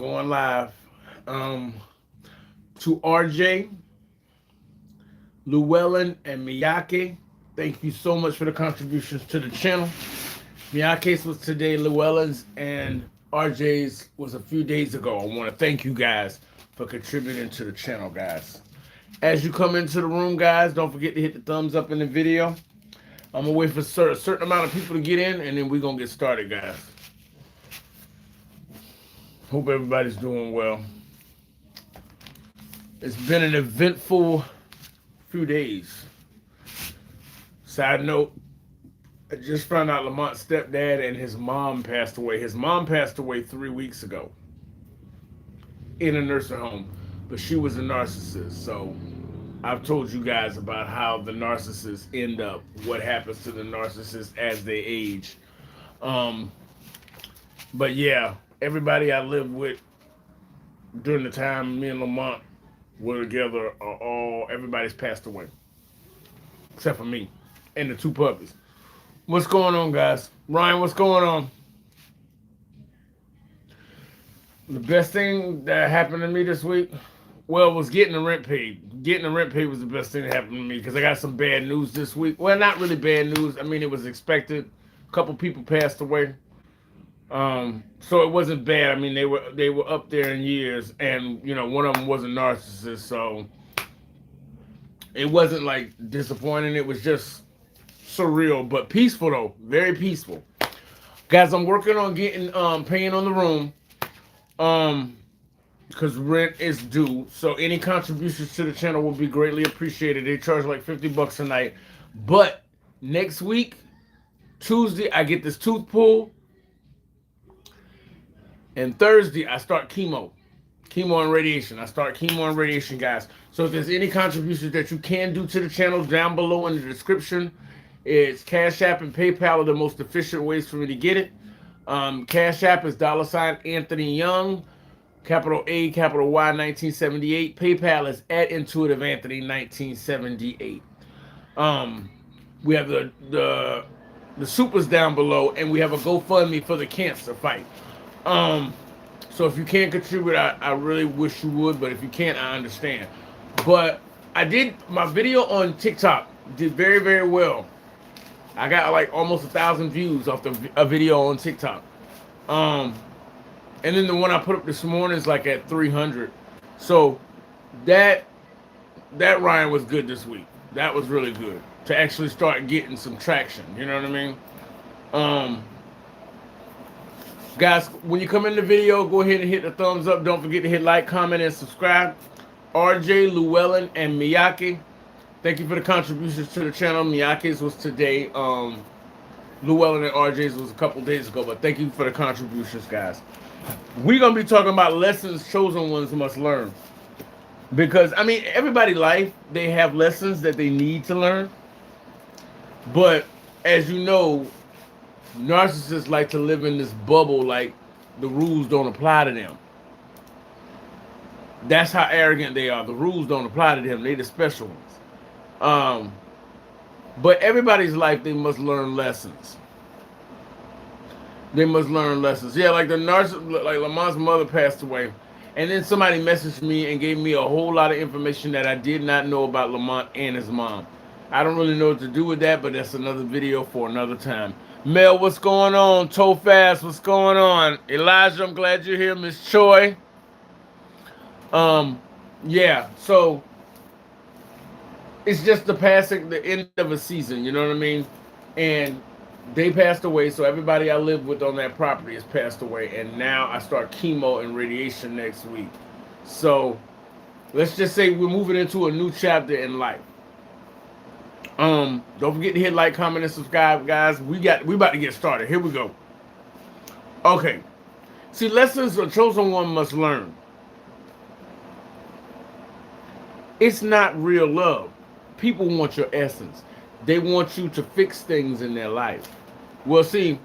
Going live. Um, to RJ, Llewellyn, and Miyake, thank you so much for the contributions to the channel. Miyake's was today, Llewellyn's and RJ's was a few days ago. I want to thank you guys for contributing to the channel, guys. As you come into the room, guys, don't forget to hit the thumbs up in the video. I'm gonna wait for a certain amount of people to get in, and then we're gonna get started, guys. Hope everybody's doing well. It's been an eventful few days. Side note, I just found out Lamont's stepdad and his mom passed away. His mom passed away 3 weeks ago in a nursing home, but she was a narcissist. So I've told you guys about how the narcissists end up, what happens to the narcissists as they age. Um, but yeah, everybody I lived with during the time me and Lamont were together everybody's passed away. Except for me and the two puppies. What's going on, guys? Ryan, what's going on? The best thing that happened to me this week, well, was getting the rent paid. Getting the rent paid was the best thing that happened to me because I got some bad news this week. Well, not really bad news. I mean, it was expected. A couple people passed away. So it wasn't bad. I mean, they were up there in years, and one of them was a narcissist. So it wasn't like disappointing. It was just surreal, but peaceful though. Very peaceful. Guys, I'm working on getting paying on the room. Because rent is due. So any contributions to the channel will be greatly appreciated. They charge like $50 a night. But next week, Tuesday, I get this tooth pull. And Thursday, I start chemo. Chemo and radiation. I start chemo and radiation, guys. So if there's any contributions that you can do to the channel, down below in the description, it's Cash App and PayPal are the most efficient ways for me to get it. Cash App is $Anthony Young, capital A, capital Y, 1978. PayPal is at Intuitive Anthony, 1978. We have the supers down below, and we have a GoFundMe for the cancer fight. So if you can't contribute, I really wish you would, but if you can't, I understand. But I did my video on TikTok, did very, very well. I got like almost 1,000 views off a video on TikTok. And then the one I put up this morning is like at 300. So that Ryan was good this week. That was really good to actually start getting some traction. You know what I mean? Guys, when you come in the video, go ahead and hit the thumbs up. Don't forget to hit like, comment, and subscribe. RJ, Llewellyn, and Miyake, thank you for the contributions to the channel. Miyake's was today. Llewellyn and RJ's was a couple days ago, but thank you for the contributions, guys. We're going to be talking about lessons chosen ones must learn. Because, I mean, everybody's life, they have lessons that they need to learn. But, as you know, narcissists like to live in this bubble like the rules don't apply to them. That's how arrogant they are. The rules don't apply to them. They're the special ones. But everybody's life, they must learn lessons. They must learn lessons. Yeah, like like Lamont's mother passed away. And then somebody messaged me and gave me a whole lot of information that I did not know about Lamont and his mom. I don't really know what to do with that, but that's another video for another time. Mel, what's going on? Tofast, what's going on? Elijah, I'm glad you're here. Miss Choi. Yeah, so it's just the end of a season, you know what I mean? And they passed away, so everybody I lived with on that property has passed away, and now I start chemo and radiation next week. So let's just say we're moving into a new chapter in life. Don't forget to hit like, comment, and subscribe, guys. We about to get started. Here we go. Okay. See, lessons a chosen one must learn. It's not real love. People want your essence. They want you to fix things in their life. Well, see,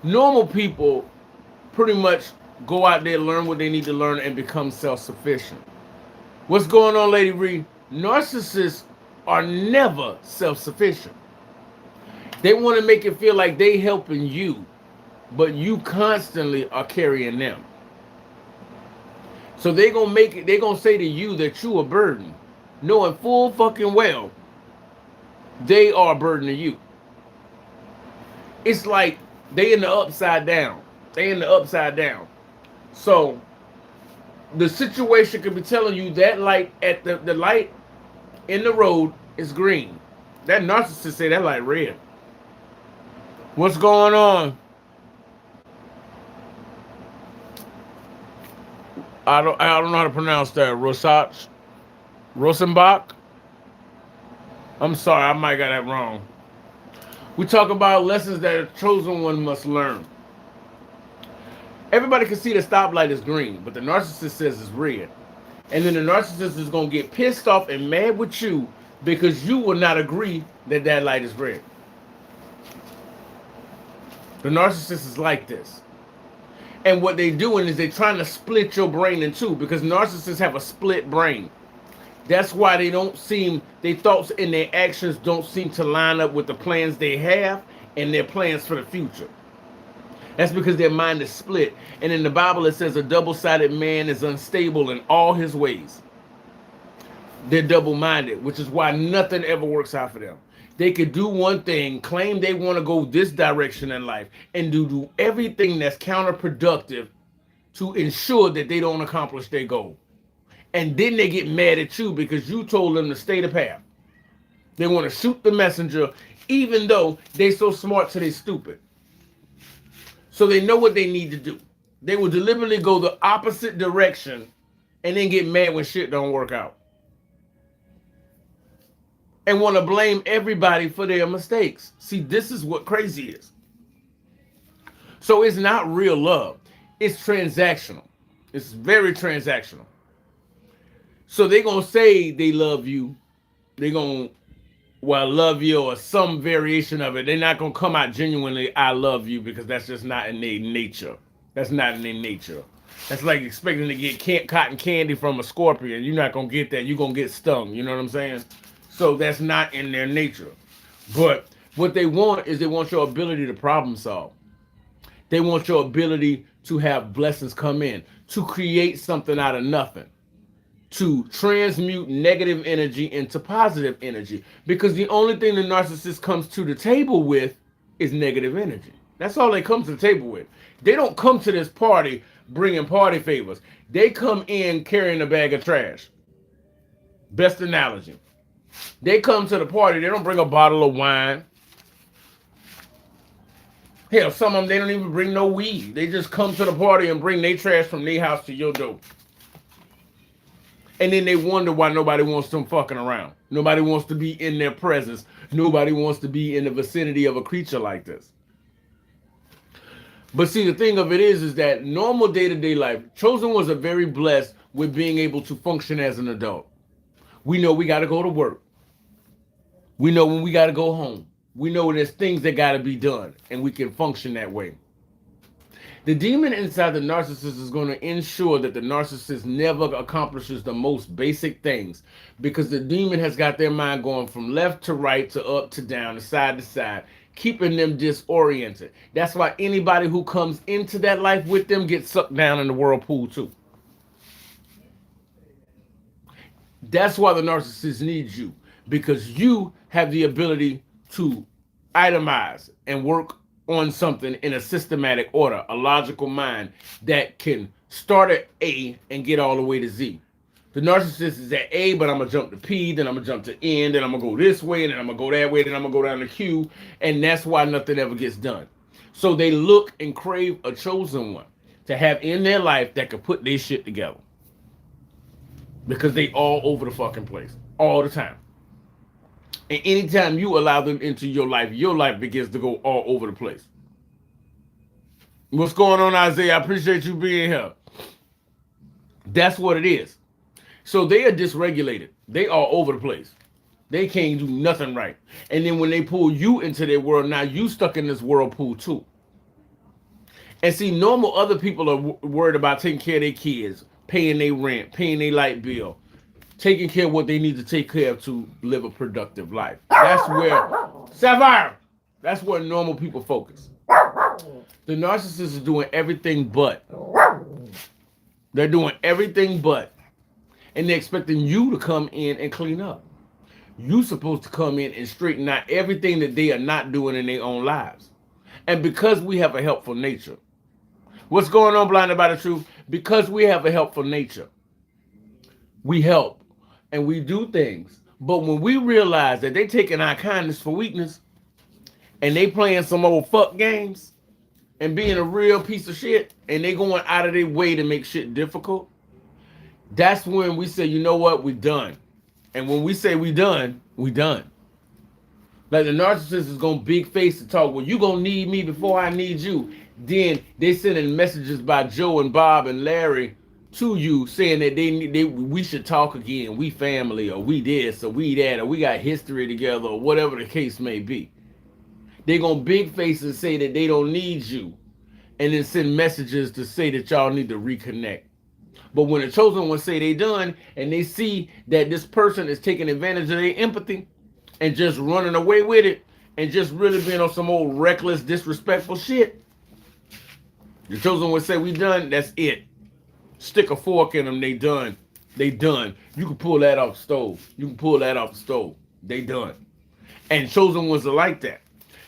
normal people pretty much go out there, learn what they need to learn, and become self-sufficient. What's going on, Lady Reed? Narcissists are never self-sufficient. They want to make it feel like they helping you, but you constantly are carrying them. So they gonna make it, they gonna say to you that you a burden, knowing full fucking well they are a burden to you. It's like they in the upside down. They in the upside down. So the situation could be telling you that light at the light in the road is green. That narcissist say that light red. What's going on? I don't know how to pronounce that. Rosenbach. I'm sorry, I might got that wrong. We talk about lessons that a chosen one must learn. Everybody can see the stoplight is green, but the narcissist says it's red. And then the narcissist is going to get pissed off and mad with you because you will not agree that that light is red. The narcissist is like this. And what they're doing is they're trying to split your brain in two, because narcissists have a split brain. That's why they don't seem, their thoughts and their actions don't seem to line up with the plans they have and their plans for the future. That's because their mind is split. And in the Bible, it says a double-sided man is unstable in all his ways. They're double-minded, which is why nothing ever works out for them. They could do one thing, claim they want to go this direction in life, and do everything that's counterproductive to ensure that they don't accomplish their goal. And then they get mad at you because you told them to stay the path. They want to shoot the messenger, even though they're so smart so they're stupid. So they know what they need to do. They will deliberately go the opposite direction and then get mad when shit don't work out. And want to blame everybody for their mistakes. See, this is what crazy is. So it's not real love. It's transactional. It's very transactional. So they're going to say they love you. They're going to, well, love you or some variation of it. They're not going to come out genuinely, I love you, because that's just not in their nature. That's not in their nature. That's like expecting to get cotton candy from a scorpion. You're not going to get that. You're going to get stung. You know what I'm saying? So that's not in their nature. But what they want is they want your ability to problem solve. They want your ability to have blessings come in, to create something out of nothing, to transmute negative energy into positive energy. Because the only thing the narcissist comes to the table with is negative energy. That's all they come to the table with. They don't come to this party bringing party favors. They come in carrying a bag of trash. Best analogy. They come to the party, they don't bring a bottle of wine. Hell, some of them, they don't even bring no weed. They just come to the party and bring their trash from their house to your door. And then they wonder why nobody wants them fucking around. Nobody wants to be in their presence. Nobody wants to be in the vicinity of a creature like this. But see, the thing of it is that normal day-to-day life, Chosen ones are very blessed with being able to function as an adult. We know we got to go to work. We know when we got to go home. We know there's things that got to be done, and we can function that way. The demon inside the narcissist is going to ensure that the narcissist never accomplishes the most basic things, because the demon has got their mind going from left to right to up to down to side, keeping them disoriented. That's why anybody who comes into that life with them gets sucked down in the whirlpool too. That's why the narcissist needs you, because you have the ability to itemize and work on something in a systematic order, a logical mind that can start at A and get all the way to Z. The narcissist is at A, but I'm going to jump to P, then I'm going to jump to N, then I'm going to go this way, then I'm going to go that way, then I'm going to go down to Q, and that's why nothing ever gets done. So they look and crave a chosen one to have in their life that could put their shit together. Because they all over the fucking place, all the time. And anytime you allow them into your life begins to go all over the place. What's going on, Isaiah? I appreciate you being here. That's what it is. So they are dysregulated. They are all over the place. They can't do nothing right. And then when they pull you into their world, now you stuck in this whirlpool too. And see, normal other people are worried about taking care of their kids, paying their rent, paying their light bill, taking care of what they need to take care of to live a productive life. That's where, Sapphire, that's where normal people focus. The narcissist is doing everything but. They're doing everything but. And they're expecting you to come in and clean up. You supposed to come in and straighten out everything that they are not doing in their own lives. And because we have a helpful nature. What's going on, Blinded by the Truth? Because we have a helpful nature. We help and we do things. But when we realize that they taking our kindness for weakness and they playing some old fuck games and being a real piece of shit and they going out of their way to make shit difficult, that's when we say, you know what, we done. And when we say we done, we done. Like the narcissist is gonna big face to talk, well, you gonna need me before I need you. Then they sending messages by Joe and Bob and Larry to you saying that we should talk again. We family, or we this, or we that, or we got history together, or whatever the case may be. They gonna big face and say that they don't need you, and then send messages to say that y'all need to reconnect. But when the chosen ones say they done, and they see that this person is taking advantage of their empathy and just running away with it and just really being on some old reckless, disrespectful shit, the chosen ones say we done, that's it. Stick a fork in them, they done. They done. You can pull that off the stove. You can pull that off the stove. They done. And chosen ones are like that.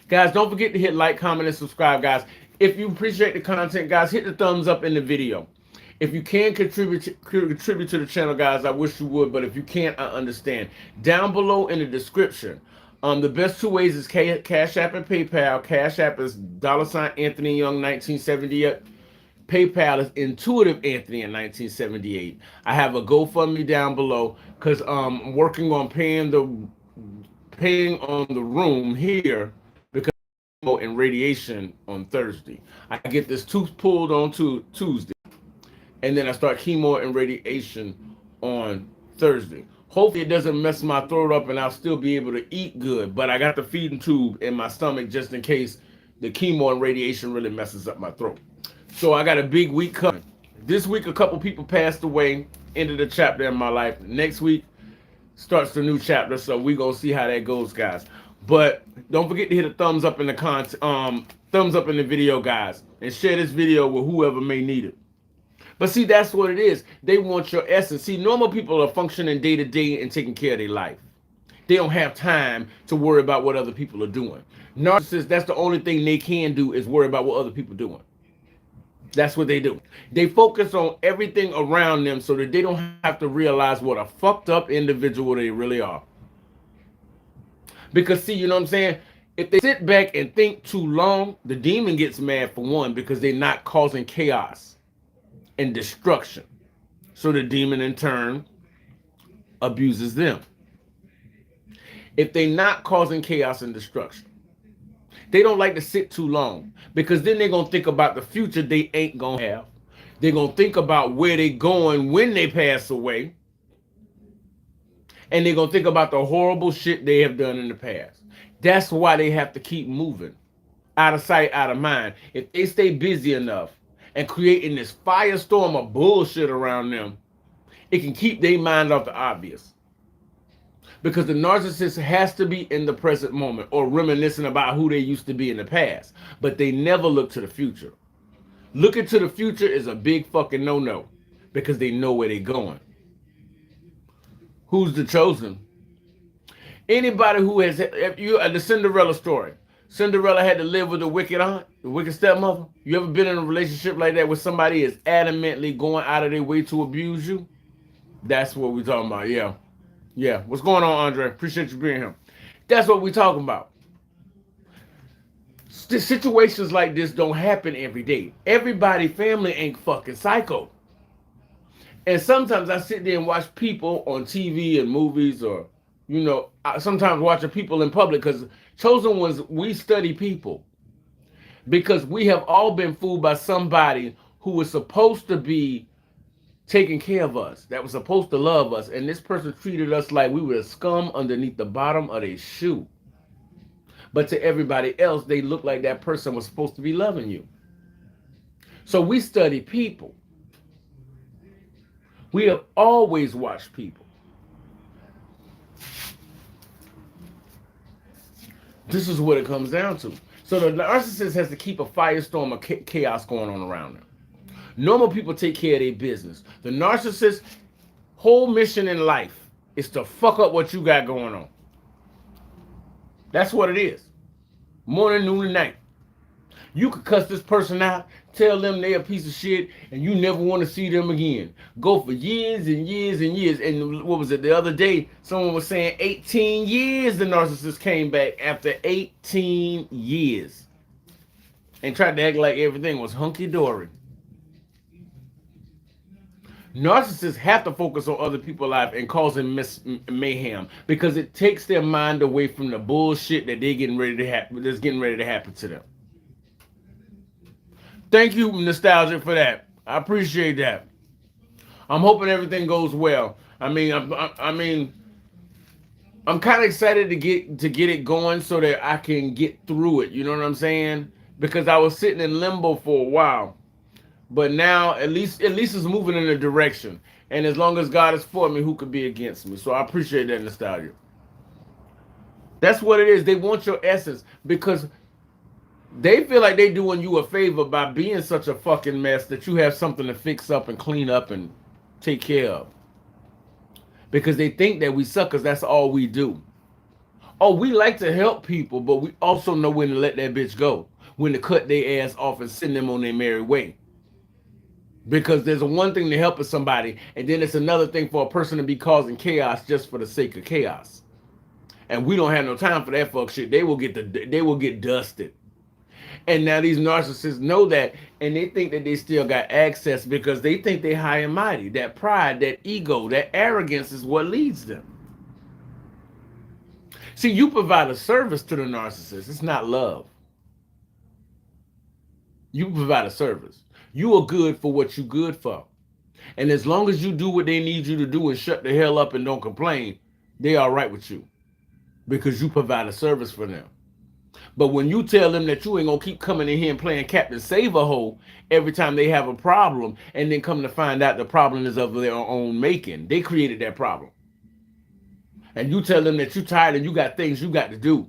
Guys, don't forget to hit like, comment, and subscribe, guys. If you appreciate the content, guys, hit the thumbs up in the video. If you can contribute to the channel, guys, I wish you would. But if you can't, I understand. Down below in the description, the best two ways is Cash App and PayPal. Cash App is $ Anthony Young 1978. PayPal is Intuitive Anthony in 1978. I have a GoFundMe down below because I'm working on paying on the room here because and radiation on Thursday. I get this tooth pulled on Tuesday, and then I start chemo and radiation on Thursday. Hopefully it doesn't mess my throat up and I'll still be able to eat good, but I got the feeding tube in my stomach just in case the chemo and radiation really messes up my throat. So I got a big week coming. This week, a couple people passed away, ended a chapter in my life. Next week starts the new chapter, so we gonna see how that goes, guys. But don't forget to hit a thumbs up in the thumbs up in the video, guys, and share this video with whoever may need it. But see, that's what it is. They want your essence. See, normal people are functioning day to day and taking care of their life. They don't have time to worry about what other people are doing. Narcissists, that's the only thing they can do is worry about what other people are doing. That's what they do. They focus on everything around them so that they don't have to realize what a fucked up individual they really are. Because see, you know what I'm saying? If they sit back and think too long, the demon gets mad for one because they're not causing chaos and destruction. So the demon in turn abuses them. If they're not causing chaos and destruction, they don't like to sit too long because then they're going to think about the future they ain't going to have. They're going to think about where they're going when they pass away. And they're going to think about the horrible shit they have done in the past. That's why they have to keep moving. Out of sight, out of mind. If they stay busy enough and creating this firestorm of bullshit around them, it can keep their mind off the obvious. Because the narcissist has to be in the present moment or reminiscing about who they used to be in the past. But they never look to the future. Looking to the future is a big fucking no-no because they know where they're going. Who's the chosen? Anybody who has, the Cinderella story. Cinderella had to live with a wicked aunt, the wicked stepmother. You ever been in a relationship like that where somebody is adamantly going out of their way to abuse you? That's what we're talking about, yeah. Yeah, what's going on, Andre? Appreciate you being here. That's what we're talking about. Situations like this don't happen every day. Everybody, family ain't fucking psycho. And sometimes I sit there and watch people on TV and movies or, you know, sometimes watching people in public because chosen ones, we study people. Because we have all been fooled by somebody who was supposed to be taking care of us, that was supposed to love us, and this person treated us like we were a scum underneath the bottom of their shoe. But to everybody else, they looked like that person was supposed to be loving you. So we study people. We have always watched people. This is what it comes down to. So the narcissist has to keep a firestorm of chaos going on around them. Normal people take care of their business. The narcissist's whole mission in life is to fuck up what you got going on. That's what it is. Morning, noon, and night. You could cuss this person out, tell them they're a piece of shit, and you never want to see them again. Go for years and years and years. And what was it, the other day, someone was saying 18 years the narcissist came back after 18 years. And tried to act like everything was hunky-dory. Narcissists have to focus on other people's life and causing mayhem because it takes their mind away from the bullshit that they're getting ready to happen. That's getting ready to happen to them. Thank you, Nostalgia, for that. I appreciate that. I'm hoping everything goes well. I'm kind of excited to get it going so that I can get through it. You know what I'm saying? Because I was sitting in limbo for a while. But now, at least it's moving in a direction. And as long as God is for me, who could be against me? So I appreciate that, Nostalgia. That's what it is. They want your essence because they feel like they're doing you a favor by being such a fucking mess that you have something to fix up and clean up and take care of. Because they think that we suck because that's all we do. Oh, we like to help people, but we also know when to let that bitch go. When to cut their ass off and send them on their merry way. Because there's one thing to helping somebody, and then it's another thing for a person to be causing chaos just for the sake of chaos. And we don't have no time for that fuck shit. They will get dusted. And now these narcissists know that, and they think that they still got access because they think they're high and mighty. That pride, that ego, that arrogance is what leads them. See, you provide a service to the narcissist. It's not love. You provide a service. You are good for what you're good for. And as long as you do what they need you to do and shut the hell up and don't complain, they all right with you. Because you provide a service for them. But when you tell them that you ain't gonna keep coming in here and playing Captain Save-A-Hole every time they have a problem, and then come to find out the problem is of their own making. They created that problem. And you tell them that you're tired and you got things you got to do.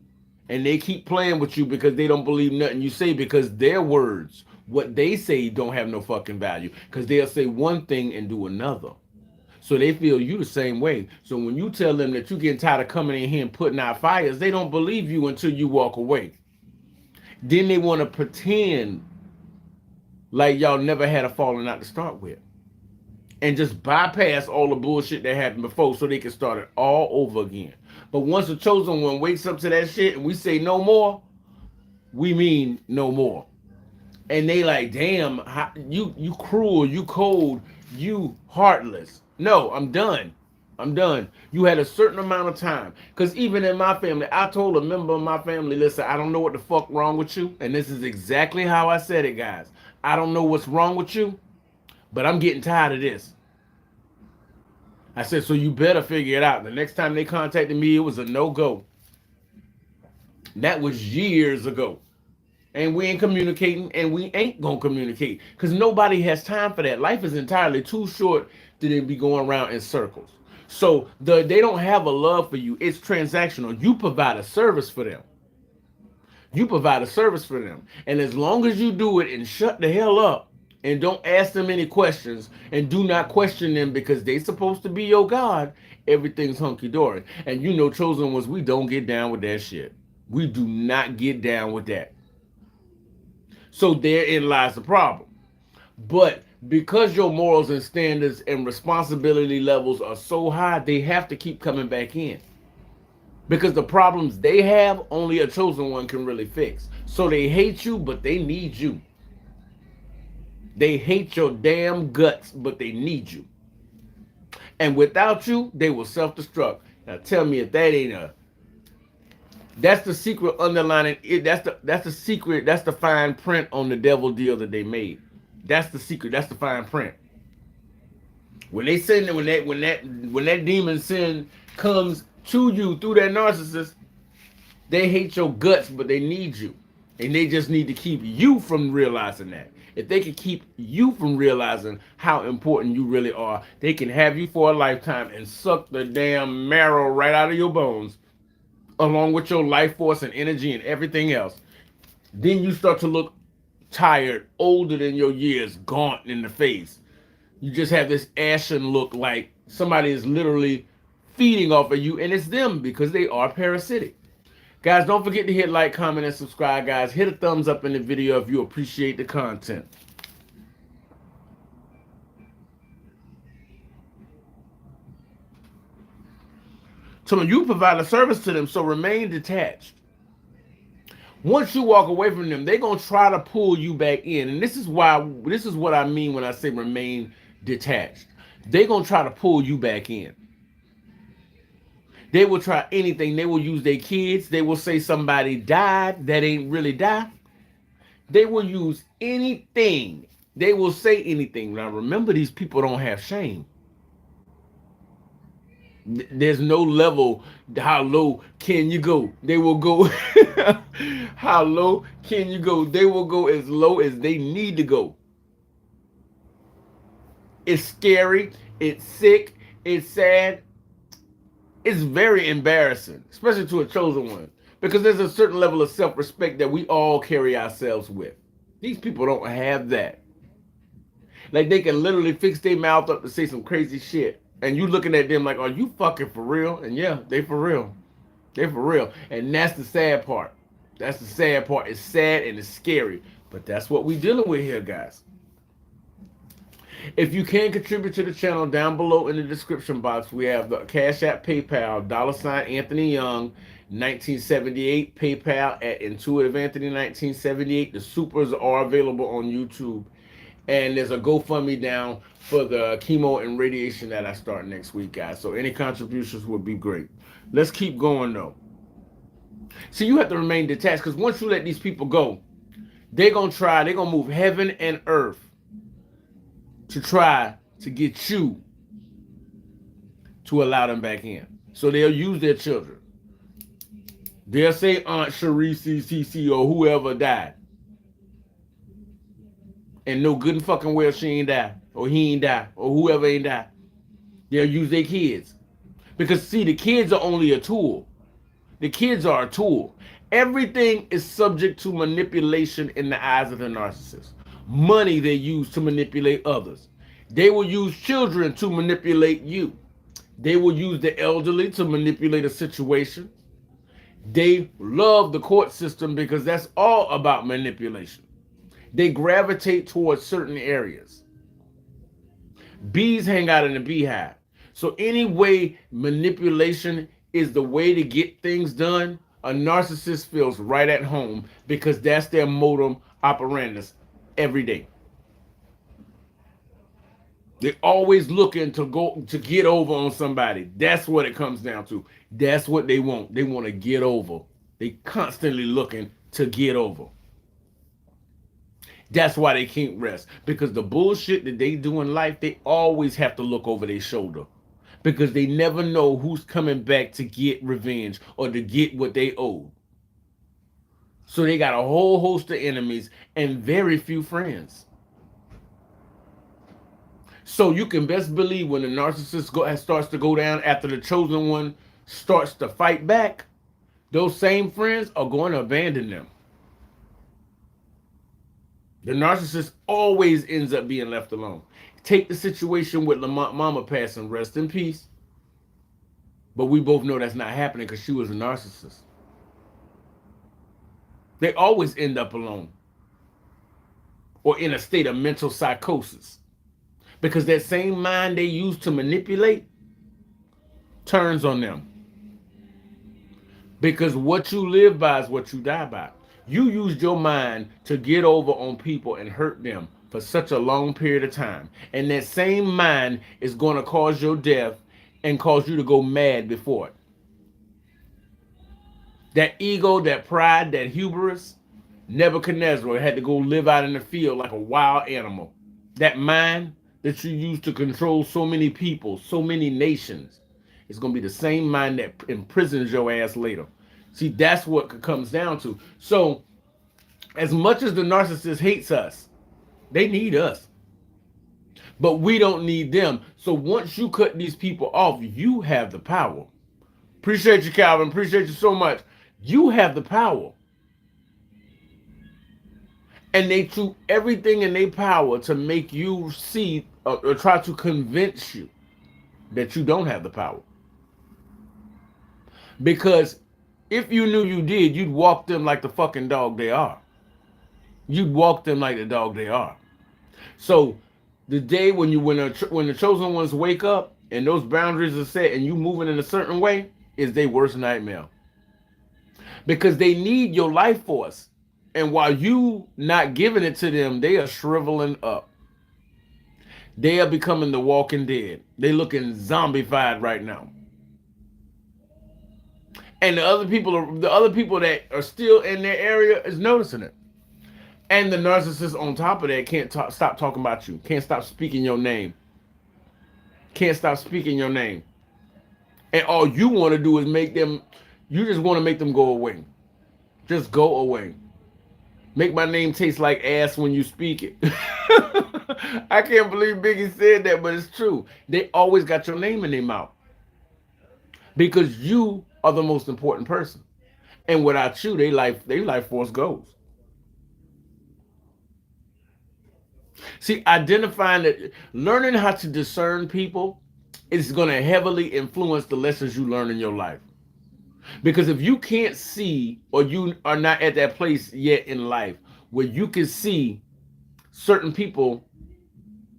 And they keep playing with you because they don't believe nothing you say because their words, what they say, don't have no fucking value. Because they'll say one thing and do another. So they feel you the same way. So when you tell them that you're getting tired of coming in here and putting out fires, they don't believe you until you walk away. Then they want to pretend like y'all never had a falling out to start with. And just bypass all the bullshit that happened before so they can start it all over again. But once the chosen one wakes up to that shit and we say no more, we mean no more. And they like, damn, you cruel, you cold, you heartless. No, I'm done. I'm done. You had a certain amount of time. Because even in my family, I told a member of my family, listen, I don't know what the fuck wrong with you. And this is exactly how I said it, guys. I don't know what's wrong with you, but I'm getting tired of this. I said, so you better figure it out. The next time they contacted me, it was a no-go. That was years ago. And we ain't communicating, and we ain't gonna communicate. Because nobody has time for that. Life is entirely too short to be going around in circles. So they don't have a love for you. It's transactional. You provide a service for them. You provide a service for them. And as long as you do it and shut the hell up and don't ask them any questions and do not question them because they supposed to be your God, everything's hunky-dory. And you know, chosen ones, we don't get down with that shit. We do not get down with that. So therein lies the problem. But because your morals and standards and responsibility levels are so high, they have to keep coming back in. Because the problems they have, only a chosen one can really fix. So they hate you, but they need you. They hate your damn guts, but they need you. And without you, they will self-destruct. Now tell me if that ain't a... That's the secret underlining it. That's the secret. That's the fine print on the devil deal that they made. That's the secret. That's the fine print. When they send when that demon sin comes to you through that narcissist, they hate your guts, but they need you. And they just need to keep you from realizing that. If they can keep you from realizing how important you really are, they can have you for a lifetime and suck the damn marrow right out of your bones, along with your life force and energy and everything else. Then you start to look tired, older than your years, gaunt in the face. You just have this ashen look like somebody is literally feeding off of you, and it's them because they are parasitic. Guys, don't forget to hit like, comment, and subscribe, guys. Hit a thumbs up in the video if you appreciate the content. So you provide a service to them, so remain detached. Once you walk away from them, they're gonna try to pull you back in. And this is what I mean when I say remain detached. They're gonna try to pull you back in. They will try anything. They will use their kids. They will say somebody died that ain't really died. They will use anything. They will say anything. Now remember, these people don't have shame. There's no level. How low can you go? They will go. How low can you go? They will go as low as they need to go. It's scary. It's sick. It's sad. It's very embarrassing, especially to a chosen one, because there's a certain level of self-respect that we all carry ourselves with. These people don't have that. Like, they can literally fix their mouth up to say some crazy shit, and you looking at them like, are you fucking for real? And yeah, they for real. They're for real. And that's the sad part. That's the sad part. It's sad and it's scary, but that's what we're dealing with here, guys. If you can contribute to the channel, down below in the description box, we have the Cash App, PayPal, $ Anthony Young, 1978, PayPal at Intuitive Anthony 1978. The supers are available on YouTube. And there's a GoFundMe down for the chemo and radiation that I start next week, guys. So any contributions would be great. Let's keep going, though. So you have to remain detached, because once you let these people go, they're going to move heaven and earth to try to get you to allow them back in. So they'll use their children. They'll say Aunt Sharice, CC, or whoever died. And no good and fucking well she ain't die, or he ain't die, or whoever ain't die. They'll use their kids. Because, see, the kids are only a tool. The kids are a tool. Everything is subject to manipulation in the eyes of the narcissist. Money they use to manipulate others. They will use children to manipulate you. They will use the elderly to manipulate a situation. They love the court system because that's all about manipulation. They gravitate towards certain areas. Bees hang out in the beehive. So any way manipulation is the way to get things done, a narcissist feels right at home, because that's their modus operandi every day. They're always looking to get over on somebody. That's what it comes down to. That's what they want. They want to get over. They constantly looking to get over. That's why they can't rest, because the bullshit that they do in life, they always have to look over their shoulder, because they never know who's coming back to get revenge or to get what they owe. So they got a whole host of enemies and very few friends. So you can best believe when the narcissist starts to go down after the chosen one starts to fight back, those same friends are going to abandon them. The narcissist always ends up being left alone. Take the situation with Lamont Mama passing, rest in peace. But we both know that's not happening because she was a narcissist. They always end up alone or in a state of mental psychosis, because that same mind they use to manipulate turns on them. Because what you live by is what you die by. You used your mind to get over on people and hurt them for such a long period of time. And that same mind is going to cause your death and cause you to go mad before it. That ego, that pride, that hubris, Nebuchadnezzar had to go live out in the field like a wild animal. That mind that you use to control so many people, so many nations, is going to be the same mind that imprisons your ass later. See, that's what it comes down to. So, as much as the narcissist hates us, they need us. But we don't need them. So once you cut these people off, you have the power. Appreciate you, Calvin. Appreciate you so much. You have the power. And they do everything in their power to make you see or try to convince you that you don't have the power. Because if you knew you did, you'd walk them like the fucking dog they are. You'd walk them like the dog they are. So the day when the chosen ones wake up and those boundaries are set and you moving in a certain way is their worst nightmare. Because they need your life force. And while you not giving it to them, they are shriveling up. They are becoming the walking dead. They looking zombified right now. And the other people that are still in their area is noticing it. And the narcissist on top of that can't stop talking about you. Can't stop speaking your name. Can't stop speaking your name. And all you want to do is you just want to make them go away. Just go away. Make my name taste like ass when you speak it. I can't believe Biggie said that, but it's true. They always got your name in their mouth. Because you are the most important person. And without you, their life force goes. See, learning how to discern people is going to heavily influence the lessons you learn in your life. Because if you can't see, or you are not at that place yet in life where you can see certain people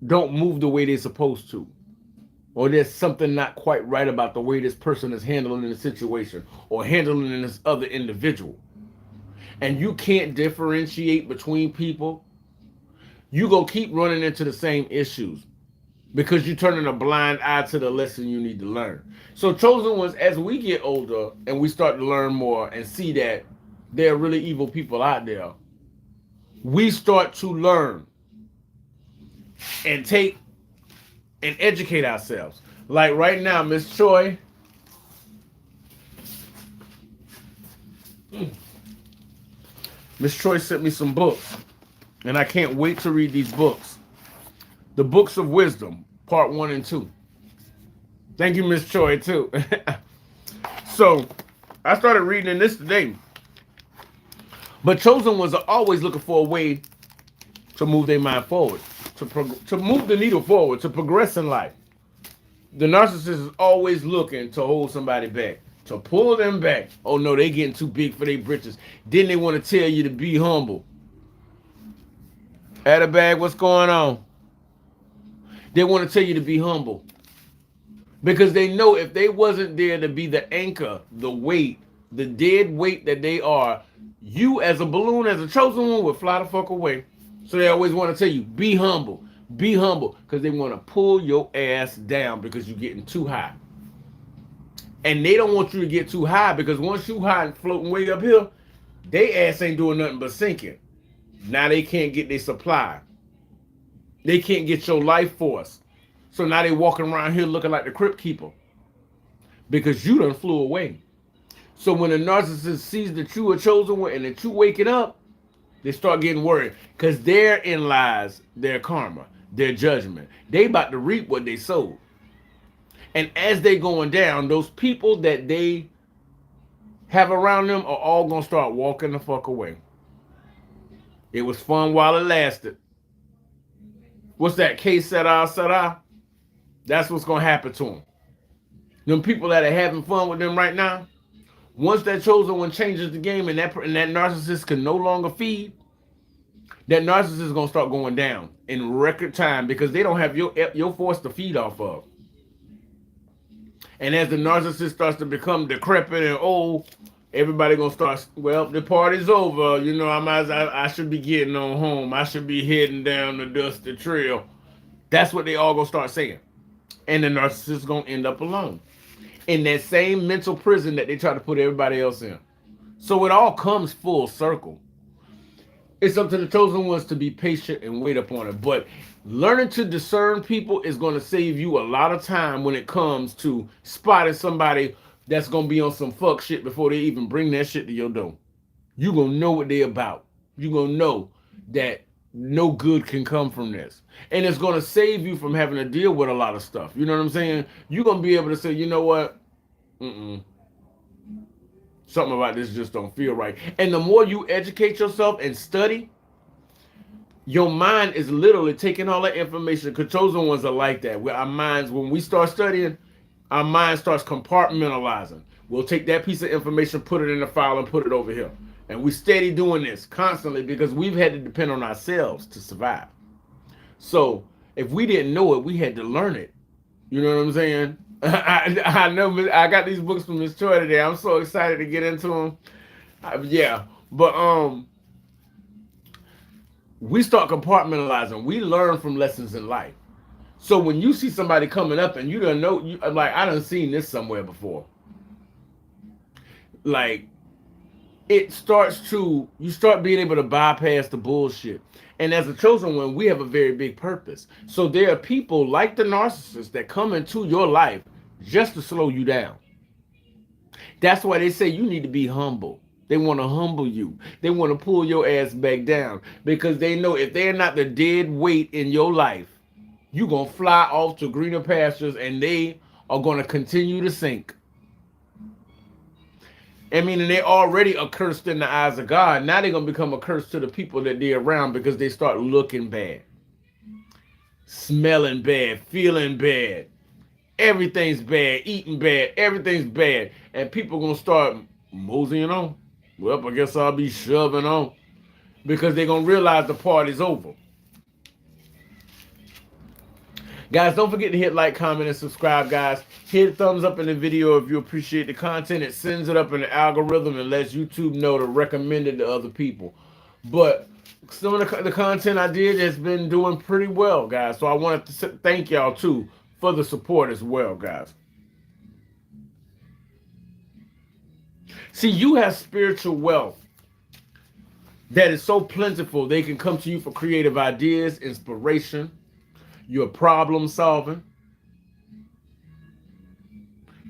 don't move the way they're supposed to, or there's something not quite right about the way this person is handling the situation or handling this other individual, and you can't differentiate between people, you gonna keep running into the same issues because you're turning a blind eye to the lesson you need to learn. So chosen ones, as we get older and we start to learn more and see that there are really evil people out there, we start to learn and take and educate ourselves. Like right now, Miss Choi, Miss Choi sent me some books, and I can't wait to read these books. The Books of Wisdom, Part 1 and 2. Thank you, Miss Choi, too. So, I started reading this today. But chosen ones are always looking for a way to move their mind forward, to move the needle forward, to progress in life. The narcissist is always looking to hold somebody back, to pull them back. Oh no, they getting too big for their britches. Then they want to tell you to be humble. Addabag, what's going on? They want to tell you to be humble. Because they know if they wasn't there to be the anchor, the weight, the dead weight that they are, you as a balloon, as a chosen one, would fly the fuck away. So they always want to tell you, be humble. Be humble. Because they want to pull your ass down because you're getting too high. And they don't want you to get too high because once you high and floating way up here, they ass ain't doing nothing but sinking. Now they can't get their supply. They can't get your life force. So now they walking around here looking like the crypt keeper. Because you done flew away. So when a narcissist sees that you are chosen one and that you waking up, they start getting worried. Because therein lies their karma, their judgment. They about to reap what they sowed. And as they going down, those people that they have around them are all going to start walking the fuck away. It was fun while it lasted. What's that? K Sarah? That's what's going to happen to them. Them people that are having fun with them right now, once that chosen one changes the game and that narcissist can no longer feed, that narcissist is going to start going down in record time because they don't have your force to feed off of. And as the narcissist starts to become decrepit and old, everybody gonna start, well, the party's over. You know, I should be getting on home. I should be heading down the dusty trail. That's what they all gonna start saying. And the narcissist gonna end up alone in that same mental prison that they try to put everybody else in. So it all comes full circle. It's up to the chosen ones to be patient and wait upon it. But learning to discern people is going to save you a lot of time when it comes to spotting somebody that's going to be on some fuck shit before they even bring that shit to your door. You're going to know what they're about. You're going to know that no good can come from this. And it's going to save you from having to deal with a lot of stuff. You know what I'm saying? You're going to be able to say, you know what? Something about this just don't feel right. And the more you educate yourself and study, Your mind is literally taking all that information, because chosen ones are like that. Where our minds, when we start studying, our mind starts compartmentalizing. We'll take that piece of information, put it in a file, and put it over here. And we steady doing this constantly because we've had to depend on ourselves to survive. So if we didn't know it, we had to learn it. You know what I'm saying? I know I got these books from Miss Choi today. I'm so excited to get into them. Yeah, but we start compartmentalizing. We learn from lessons in life. So when you see somebody coming up and you don't know, like, I done seen this somewhere before. Like, you start being able to bypass the bullshit. And as a chosen one, we have a very big purpose. So there are people like the narcissists that come into your life just to slow you down. That's why they say you need to be humble. They want to humble you. They want to pull your ass back down, because they know if they're not the dead weight in your life, you're going to fly off to greener pastures and they are going to continue to sink. I mean, and they're already accursed in the eyes of God. Now they're going to become a curse to the people that they're around, because they start looking bad, smelling bad, feeling bad. Everything's bad, eating bad, everything's bad. And people are going to start moseying on. Well, I guess I'll be shoving on, because they're going to realize the party's over. Guys, don't forget to hit like, comment, and subscribe, guys. Hit thumbs up in the video if you appreciate the content. It sends it up in the algorithm and lets YouTube know to recommend it to other people. But some of the content I did has been doing pretty well, guys. So I wanted to thank y'all, too, for the support as well, guys. See, you have spiritual wealth that is so plentiful. They can come to you for creative ideas, inspiration, your problem solving.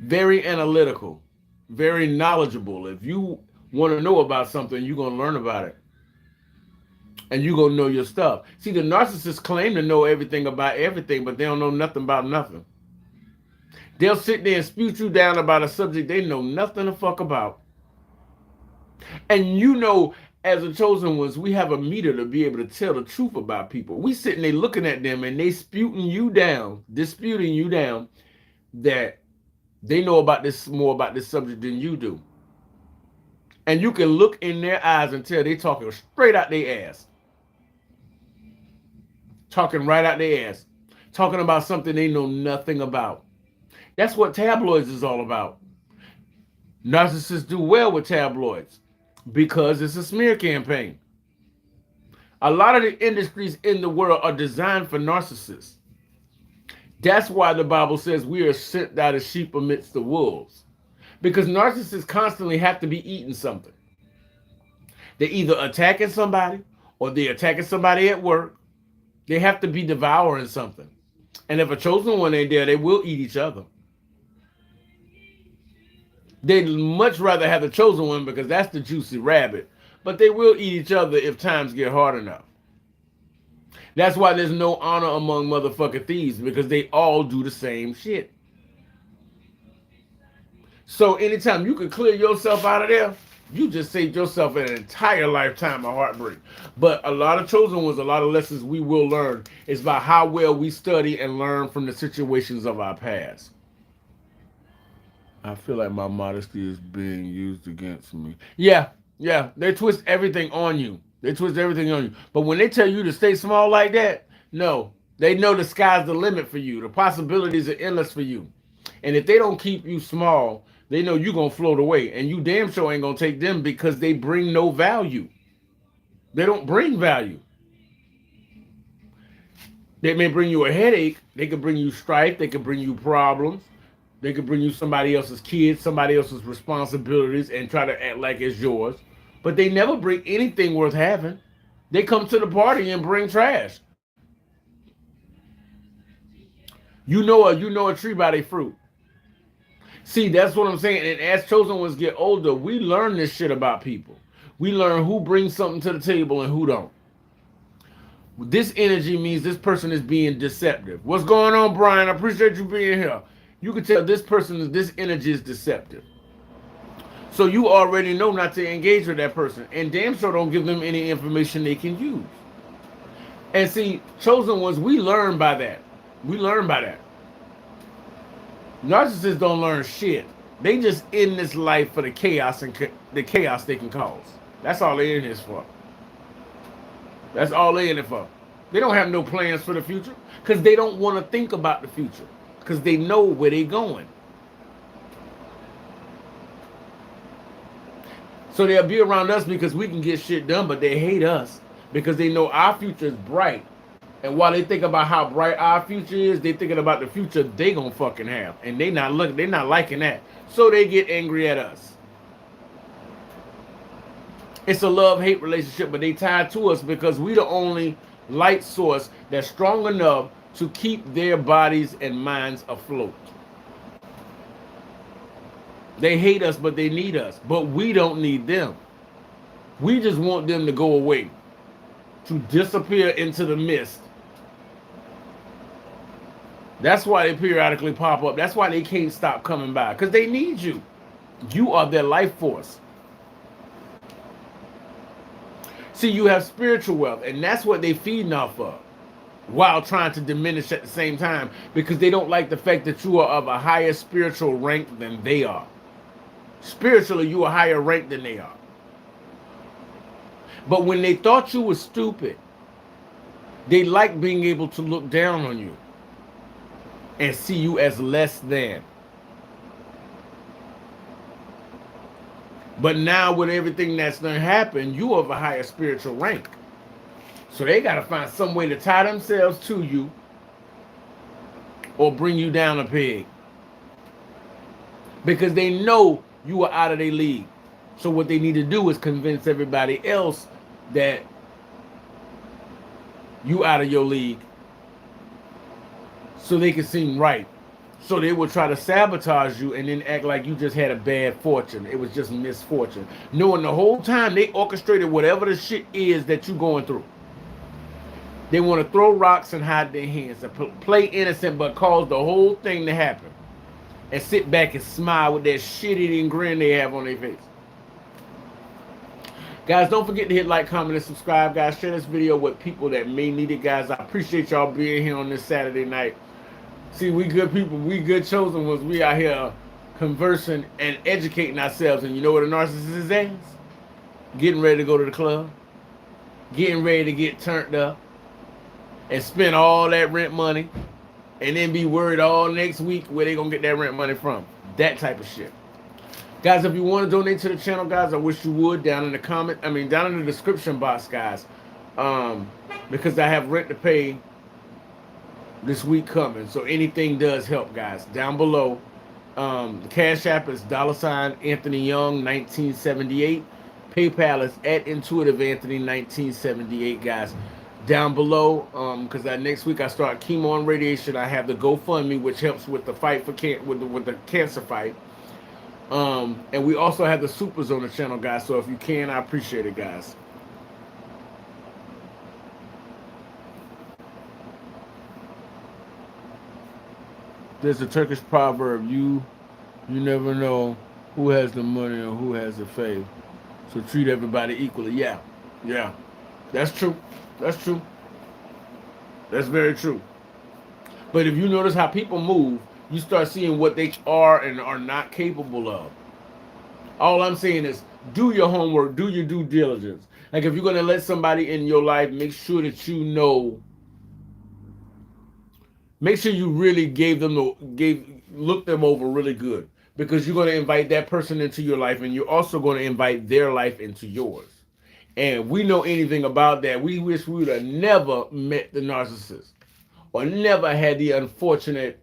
Very analytical, very knowledgeable. If you want to know about something, you're going to learn about it. And you're going to know your stuff. See, the narcissists claim to know everything about everything, but they don't know nothing about nothing. They'll sit there and spew you down about a subject they know nothing the fuck about. And you know, as a chosen ones, we have a meter to be able to tell the truth about people. We sitting there looking at them and they disputing you down that they know about this more about this subject than you do. And you can look in their eyes and tell they talking straight out their ass. Talking right out their ass. Talking about something they know nothing about. That's what tabloids is all about. Narcissists do well with tabloids because it's a smear campaign. A lot of the industries in the world are designed for narcissists. That's why the Bible says we are sent out as sheep amidst the wolves. Because narcissists constantly have to be eating something. They're either attacking somebody or they're attacking somebody at work. They have to be devouring something. And if a chosen one ain't there, they will eat each other. They'd much rather have the chosen one because that's the juicy rabbit. But they will eat each other if times get hard enough. That's why there's no honor among motherfucking thieves, because they all do the same shit. So anytime you can clear yourself out of there, you just saved yourself an entire lifetime of heartbreak. But a lot of chosen ones, a lot of lessons we will learn is by how well we study and learn from the situations of our past. I feel like my modesty is being used against me. Yeah, they twist everything on you. But when they tell you to stay small like that, no. They know the sky's the limit for you. The possibilities are endless for you. And if they don't keep you small, they know you're going to float away. And you damn sure ain't going to take them, because they bring no value. They don't bring value. They may bring you a headache. They could bring you strife. They could bring you problems. They could bring you somebody else's kids, somebody else's responsibilities, and try to act like it's yours. But they never bring anything worth having. They come to the party and bring trash. You know a tree by their fruit. See, that's what I'm saying. And as chosen ones get older, we learn this shit about people. We learn who brings something to the table and who don't. This energy means this person is being deceptive. What's going on, Brian? I appreciate you being here. You can tell this energy is deceptive. So you already know not to engage with that person. And damn sure don't give them any information they can use. And see, chosen ones, we learn by that. We learn by that. Narcissists don't learn shit. They just in this life for the chaos and the chaos they can cause. That's all they in this for. That's all they in it for. They don't have no plans for the future because they don't want to think about the future because they know where they're going. So they'll be around us because we can get shit done, but they hate us because they know our future is bright. And while they think about how bright our future is, they thinking about the future they gonna fucking have. And they're not liking that. So they get angry at us. It's a love-hate relationship, but they tied to us because we the only light source that's strong enough to keep their bodies and minds afloat. They hate us, but they need us. But we don't need them. We just want them to go away, to disappear into the mist. That's why they periodically pop up. That's why they can't stop coming by, because they need you. You are their life force. See, you have spiritual wealth, and that's what they feeding off of, while trying to diminish at the same time, because they don't like the fact that you are of a higher spiritual rank than they are. Spiritually, you are higher rank than they are. But when they thought you were stupid, they like being able to look down on you and see you as less than. But now with everything that's done happened, you are of a higher spiritual rank. So they got to find some way to tie themselves to you or bring you down a peg. Because they know you are out of their league. So what they need to do is convince everybody else that you out of your league so they can seem right. So they will try to sabotage you and then act like you just had a bad fortune. It was just misfortune. Knowing the whole time they orchestrated whatever the shit is that you're going through. They want to throw rocks and hide their hands and play innocent but cause the whole thing to happen. And sit back and smile with that shit-eating grin they have on their face. Guys, don't forget to hit like, comment, and subscribe. Guys, share this video with people that may need it, guys. I appreciate y'all being here on this Saturday night. See, we good people. We good chosen ones. We out here conversing and educating ourselves. And you know what a narcissist is? Getting ready to go to the club. Getting ready to get turned up. And spend all that rent money. And then be worried all next week where they gonna get that rent money from. That type of shit. Guys, if you want to donate to the channel, guys, I wish you would down in the description box, guys. Because I have rent to pay this week coming. So anything does help, guys. Down below. The Cash App is $ Anthony Young 1978. PayPal is at Intuitive Anthony 1978, guys. Down below, because next week I start chemo and radiation. I have the GoFundMe, which helps with the fight for with the cancer fight. And we also have the supers on the channel, guys. So if you can, I appreciate it, guys. There's a Turkish proverb: you never know who has the money or who has the faith. So treat everybody equally. Yeah, that's true. That's true. That's very true. But if you notice how people move, you start seeing what they are and are not capable of. All I'm saying is do your homework, do your due diligence. Like if you're going to let somebody in your life, make sure that you know, make sure you really look them over really good, because you're going to invite that person into your life and you're also going to invite their life into yours. And we know anything about that. We wish we would have never met the narcissist or never had the unfortunate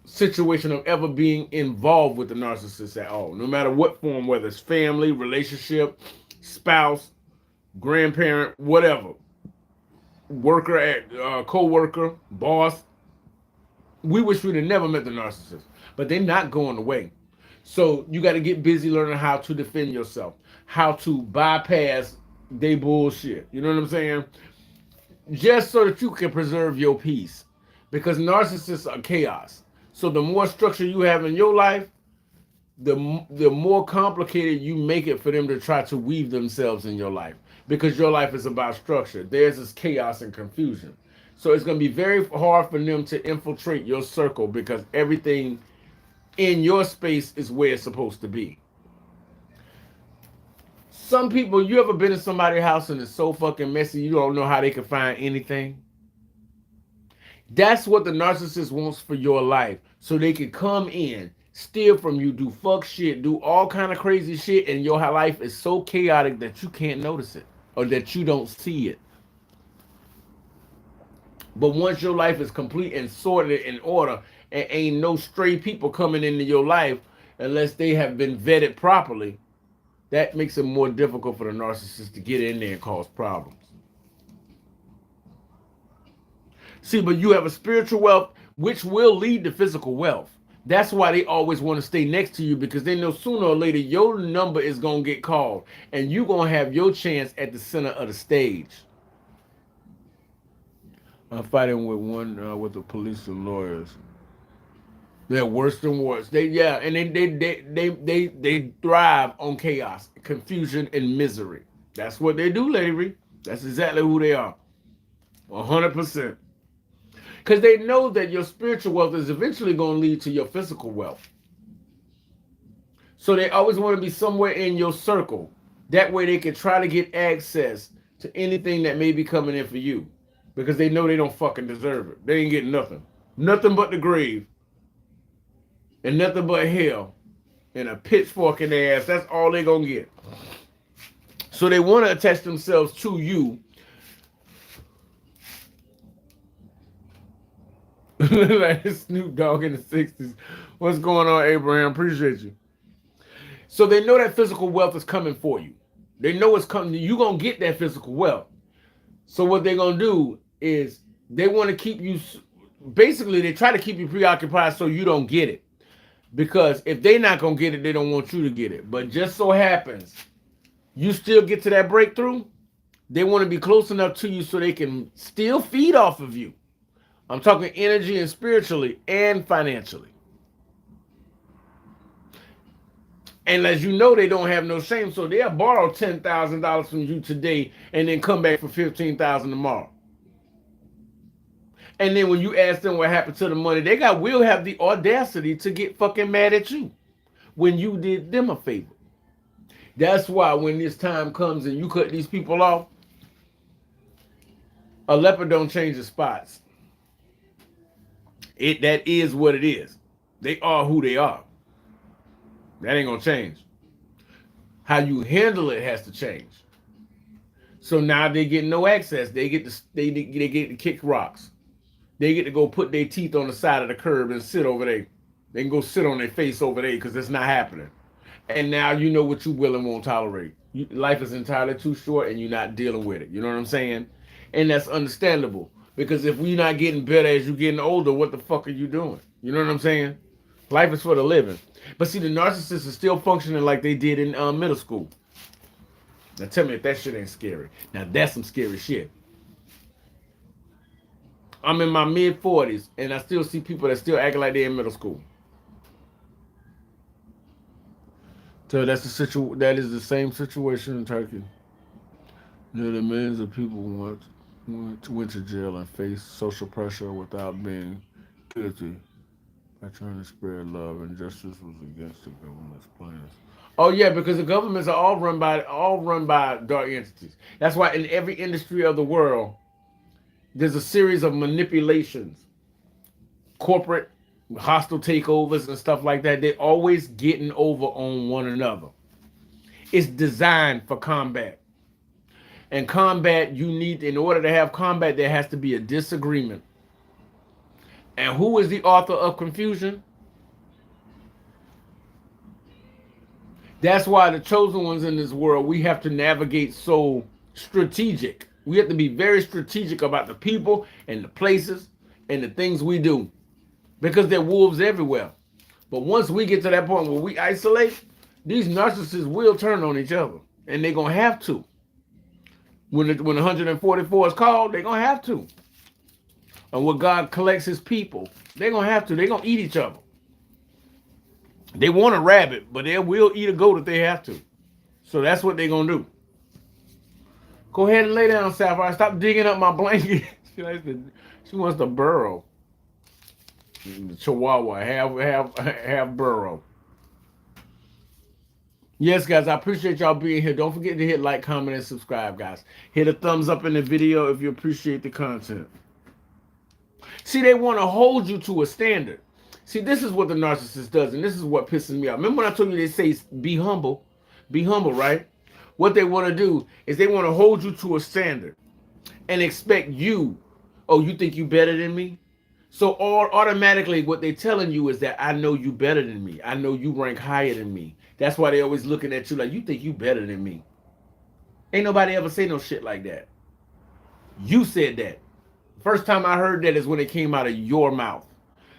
situation of ever being involved with the narcissist at all. No matter what form, whether it's family, relationship, spouse, grandparent, whatever. Worker, co-worker, boss. We wish we'd have never met the narcissist. But they're not going away. So you got to get busy learning how to defend yourself, how to bypass they bullshit. You know what I'm saying? Just so that you can preserve your peace. Because narcissists are chaos. So the more structure you have in your life, the more complicated you make it for them to try to weave themselves in your life. because your life is about structure. Theirs is chaos and confusion. So it's going to be very hard for them to infiltrate your circle because everything in your space is where it's supposed to be. Some people, you ever been in somebody's house and it's so fucking messy you don't know how they can find anything? That's what the narcissist wants for your life. So they can come in, steal from you, do fuck shit, do all kind of crazy shit, and your life is so chaotic that you can't notice it or that you don't see it. But once your life is complete and sorted in order, and ain't no stray people coming into your life unless they have been vetted properly, that makes it more difficult for the narcissist to get in there and cause problems. See, but you have a spiritual wealth which will lead to physical wealth. That's why they always want to stay next to you, because they know sooner or later your number is going to get called and you're going to have your chance at the center of the stage. I'm fighting with the police and lawyers. They're worse than worse. They thrive on chaos, confusion, and misery. That's what they do, Larry. That's exactly who they are. 100%. Because they know that your spiritual wealth is eventually going to lead to your physical wealth. So they always want to be somewhere in your circle. That way they can try to get access to anything that may be coming in for you. Because they know they don't fucking deserve it. They ain't getting nothing. Nothing but the grave. And nothing but hell. And a pitchfork in their ass. That's all they're going to get. So they want to attach themselves to you. Like Snoop Dogg in the 60s. What's going on, Abraham? Appreciate you. So they know that physical wealth is coming for you. They know it's coming. You're going to get that physical wealth. So what they're going to do is they want to keep you, basically they try to keep you preoccupied so you don't get it. Because if they're not going to get it, they don't want you to get it. But just so happens, you still get to that breakthrough, they want to be close enough to you so they can still feed off of you. I'm talking energy and spiritually and financially. And as you know, they don't have no shame, so they'll borrow $10,000 from you today and then come back for $15,000 tomorrow. And then when you ask them what happened to the money, they will have the audacity to get fucking mad at you when you did them a favor. That's why when this time comes and you cut these people off, a leopard don't change the spots. That is what it is. They are who they are. That ain't gonna change. How you handle it has to change. So now they get no access. They get to kick rocks. They get to go put their teeth on the side of the curb and sit over there. They can go sit on their face over there because it's not happening. And now you know what you will and won't tolerate. Life is entirely too short and you're not dealing with it. You know what I'm saying? And that's understandable. Because if we're not getting better as you're getting older, what the fuck are you doing? You know what I'm saying? Life is for the living. But see, the narcissists are still functioning like they did in middle school. Now tell me if that shit ain't scary. Now that's some scary shit. I'm in my mid-40s, and I still see people that still acting like they're in middle school. So that is the same situation in Turkey. Nearly millions of people went to jail and faced social pressure without being guilty by trying to spread love, and justice was against the government's plans. Oh yeah, because the governments are all run by dark entities. That's why in every industry of the world, there's a series of manipulations, corporate hostile takeovers and stuff like that. They're always getting over on one another. It's designed for combat. And combat, in order to have combat, there has to be a disagreement. And who is the author of confusion? That's why the chosen ones in this world, we have to navigate so strategic. We have to be very strategic about the people and the places and the things we do. Because there are wolves everywhere. But once we get to that point where we isolate, these narcissists will turn on each other. And they're going to have to. When 144 is called, they're going to have to. And when God collects his people, they're going to have to. They're going to eat each other. They want a rabbit, but they will eat a goat if they have to. So that's what they're going to do. Go ahead and lay down, Sapphire. Stop digging up my blanket. She wants to burrow. Chihuahua, have burrow. Yes, guys, I appreciate y'all being here. Don't forget to hit like, comment, and subscribe, guys. Hit a thumbs up in the video if you appreciate the content. See, they want to hold you to a standard. See, this is what the narcissist does, and this is what pisses me off. Remember when I told you they say be humble? Be humble, right? What they want to do is they want to hold you to a standard and expect you, oh, you think you better than me? So automatically what they're telling you is that I know you better than me. I know you rank higher than me. That's why they always looking at you like, you think you better than me. Ain't nobody ever say no shit like that. You said that. First time I heard that is when it came out of your mouth.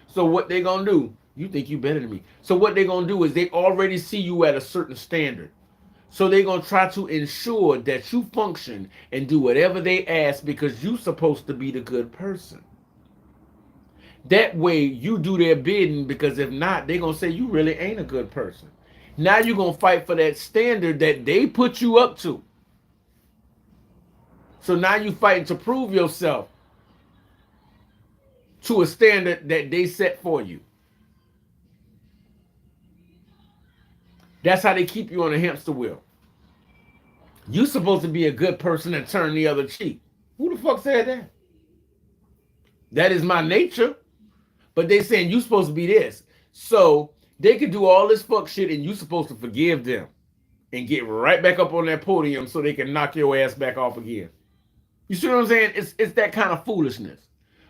So what they gonna do? You think you better than me. So what they gonna do is they already see you at a certain standard. So they're gonna try to ensure that you function and do whatever they ask because you're supposed to be the good person. That way you do their bidding, because if not, they're gonna say you really ain't a good person. Now you're gonna fight for that standard that they put you up to. So now you fighting to prove yourself to a standard that they set for you. That's how they keep you on a hamster wheel. You're supposed to be a good person and turn the other cheek. Who the fuck said that? That is my nature. But they saying you supposed to be this. So they could do all this fuck shit and you supposed to forgive them and get right back up on that podium so they can knock your ass back off again. You see what I'm saying? It's that kind of foolishness.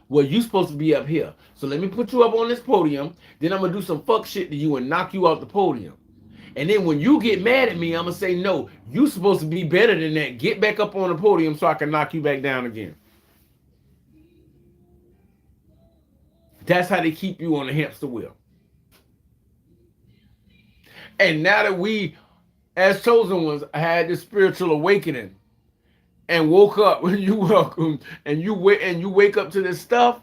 Well, you supposed to be up here. So let me put you up on this podium. Then I'm going to do some fuck shit to you and knock you off the podium. And then when you get mad at me, I'm going to say, no, you supposed to be better than that. Get back up on the podium so I can knock you back down again. That's how they keep you on the hamster wheel. And now that we, as chosen ones, had this spiritual awakening and woke up, when you welcome and you wake up to this stuff,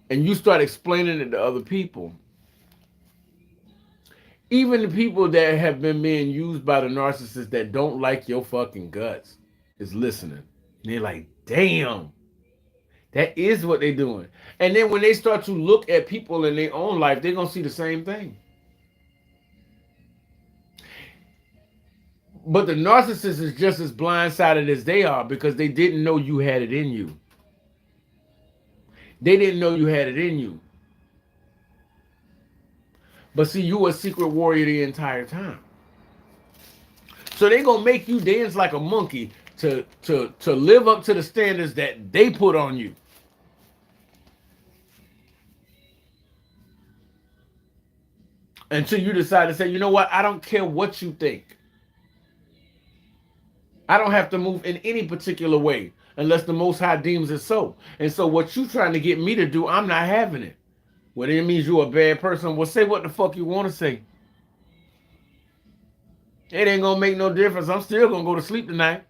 and you start explaining it to other people. Even the people that have been being used by the narcissists that don't like your fucking guts is listening. And they're like, damn. That is what they're doing. And then when they start to look at people in their own life, they're going to see the same thing. But the narcissist is just as blindsided as they are because they didn't know you had it in you. They didn't know you had it in you. But see, you were a secret warrior the entire time. So they're going to make you dance like a monkey to live up to the standards that they put on you. Until you decide to say, you know what, I don't care what you think. I don't have to move in any particular way unless the Most High deems it so. And so what you trying to get me to do, I'm not having it. Well, it means you're a bad person. Well, say what the fuck you want to say. It ain't going to make no difference. I'm still going to go to sleep tonight.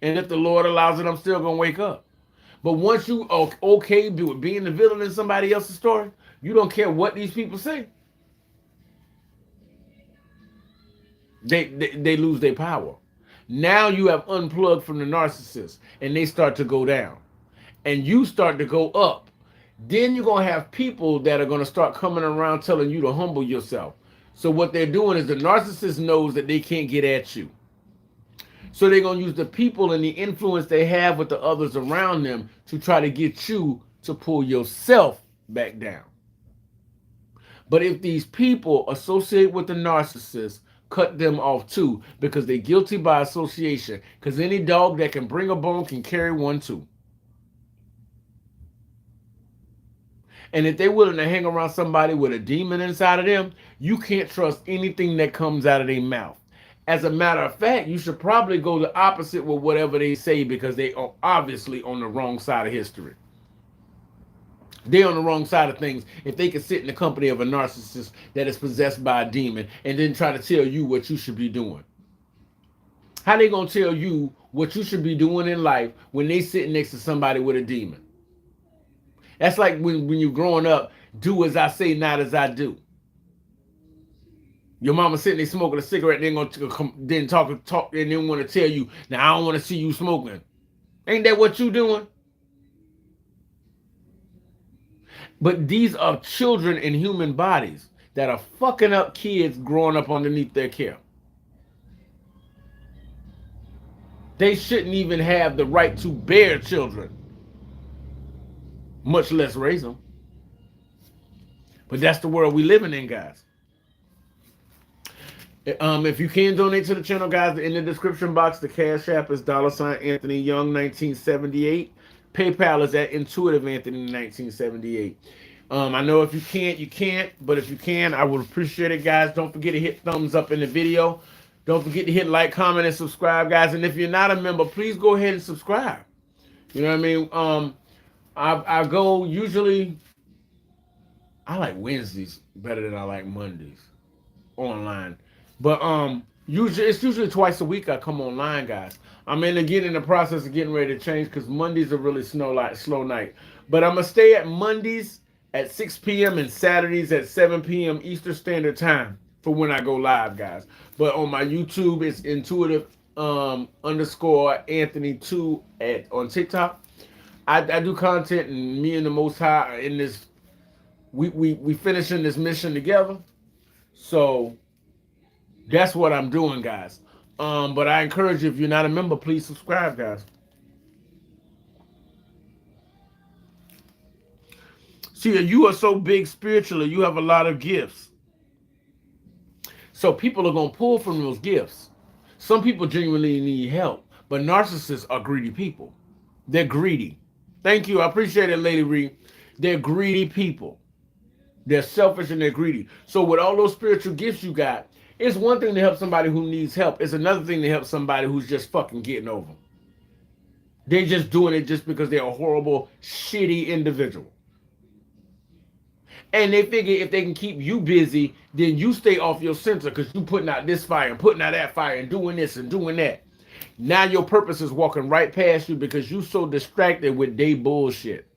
And if the Lord allows it, I'm still going to wake up. But once you are okay with being the villain in somebody else's story, you don't care what these people say. They lose their power. Now you have unplugged from the narcissist and they start to go down. And you start to go up. Then you're going to have people that are going to start coming around telling you to humble yourself. So what they're doing is the narcissist knows that they can't get at you. So they're going to use the people and the influence they have with the others around them to try to get you to pull yourself back down. But if these people associate with the narcissist, cut them off too, because they're guilty by association. Because any dog that can bring a bone can carry one too. And if they're willing to hang around somebody with a demon inside of them, you can't trust anything that comes out of their mouth. As a matter of fact, you should probably go the opposite with whatever they say, because they are obviously on the wrong side of history. They're on the wrong side of things if they can sit in the company of a narcissist that is possessed by a demon and then try to tell you what you should be doing. How they going to tell you what you should be doing in life when they sit next to somebody with a demon? That's like when you're growing up, do as I say, not as I do. Your mama sitting there smoking a cigarette, then gonna come, then talk, and then want to tell you, now I don't want to see you smoking. Ain't that what you doing? But these are children in human bodies that are fucking up kids growing up underneath their care. They shouldn't even have the right to bear children, much less raise them. But that's the world we living in, guys. If you can donate to the channel, guys, in the description box, the Cash App is $Anthony Young 1978. PayPal is at Intuitive Anthony 1978. I know if you can't, you can't, but if you can, I would appreciate it, guys. Don't forget to hit thumbs up in the video. Don't forget to hit like, comment, and subscribe, guys. And if you're not a member, please go ahead and subscribe. You know what I mean? I go usually, I like Wednesdays better than I like Mondays online. But it's usually twice a week I come online, guys. I'm in the process of getting ready to change because Mondays are really slow night. But I'm gonna stay at Mondays at 6 p.m. and Saturdays at 7 p.m. Eastern Standard Time for when I go live, guys. But on my YouTube, it's intuitive underscore Anthony 2 on TikTok. I do content, and me and the Most High are in this. We finishing this mission together. So that's what I'm doing, guys. But I encourage you, if you're not a member, please subscribe, guys. See, you are so big spiritually, you have a lot of gifts. So people are going to pull from those gifts. Some people genuinely need help, but narcissists are greedy people. They're greedy. Thank you. I appreciate it, Lady Reed. They're greedy people. They're selfish and they're greedy. So with all those spiritual gifts you got, it's one thing to help somebody who needs help. It's another thing to help somebody who's just fucking getting over. They're just doing it just because they're a horrible, shitty individual. And they figure if they can keep you busy, then you stay off your center because you putting out this fire and putting out that fire and doing this and doing that. Now your purpose is walking right past you because you so distracted with they bullshit.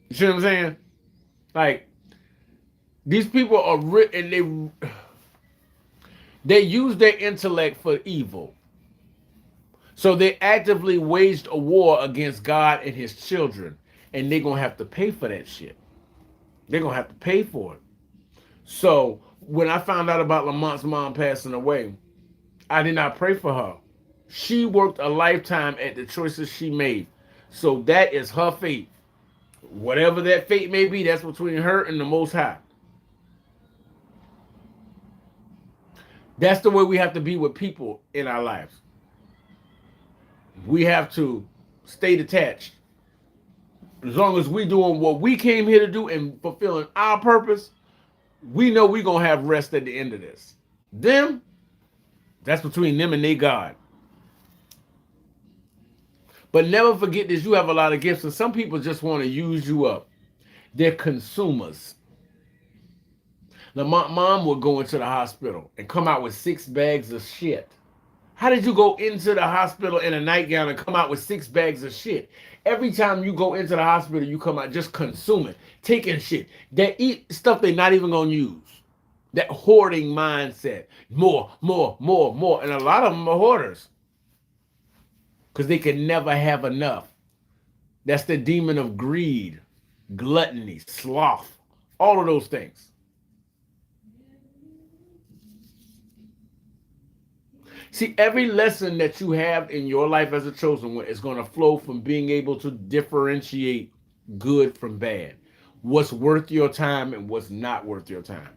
You see what I'm saying? Like, these people are and they use their intellect for evil. So they actively waged a war against God and his children. And they're going to have to pay for that shit. They're going to have to pay for it. So when I found out about Lamont's mom passing away, I did not pray for her. She worked a lifetime at the choices she made. So that is her fate. Whatever that fate may be, that's between her and the Most High. That's the way we have to be with people in our lives. We have to stay detached. As long as we're doing what we came here to do and fulfilling our purpose, we know we're going to have rest at the end of this. Them, that's between them and their God. But never forget this, you have a lot of gifts, and some people just want to use you up. They're consumers. Now, my mom would go into the hospital and come out with 6 bags of shit. How did you go into the hospital in a nightgown and come out with 6 bags of shit? Every time you go into the hospital, you come out just consuming, taking shit. They eat stuff they're not even going to use. That hoarding mindset. More, more, more, more. And a lot of them are hoarders. Because they can never have enough. That's the demon of greed, gluttony, sloth, all of those things. See, every lesson that you have in your life as a chosen one is going to flow from being able to differentiate good from bad. What's worth your time and what's not worth your time.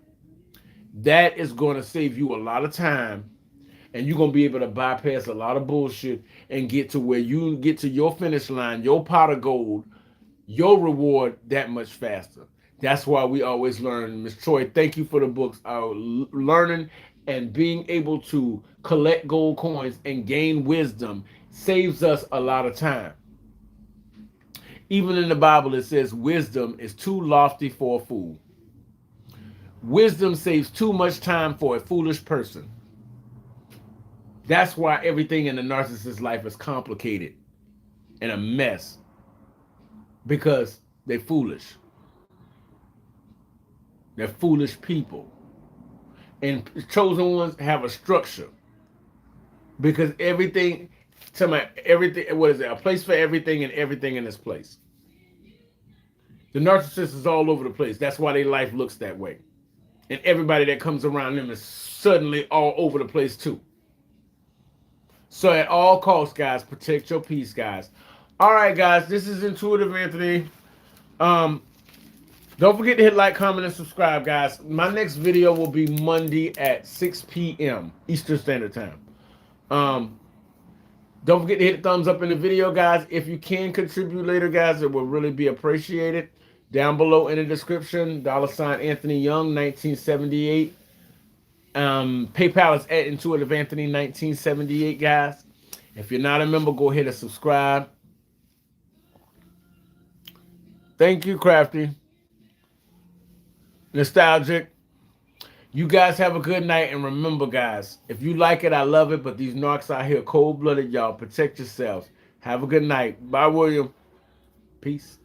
That is going to save you a lot of time, and you're going to be able to bypass a lot of bullshit and get to where you get to your finish line, your pot of gold, your reward that much faster. That's why we always learn. Ms. Troy, thank you for the books. Learning and being able to collect gold coins and gain wisdom saves us a lot of time. Even in the Bible, it says wisdom is too lofty for a fool. Wisdom saves too much time for a foolish person. That's why everything in the narcissist life is complicated and a mess. Because they're foolish. They're foolish people. And chosen ones have a structure. Because everything, everything, what is it? A place for everything and everything in its place. The narcissist is all over the place. That's why their life looks that way. And everybody that comes around them is suddenly all over the place too. So at all costs, guys, protect your peace, guys. All right, guys, this is Intuitive Anthony. Don't forget to hit like, comment, and subscribe, guys. My next video will be Monday at 6 p.m. Eastern Standard Time. Don't forget to hit the thumbs up in the video, guys. If you can contribute later, guys, it will really be appreciated. Down below in the description, $ Anthony Young, 1978. PayPal is at Intuitive Anthony 1978, guys. If you're not a member, go ahead and subscribe. Thank you, Crafty. Nostalgic. You guys have a good night, and remember, guys, if you like it, I love it, but these narcs out here cold-blooded, y'all. Protect yourselves. Have a good night. Bye, William. Peace.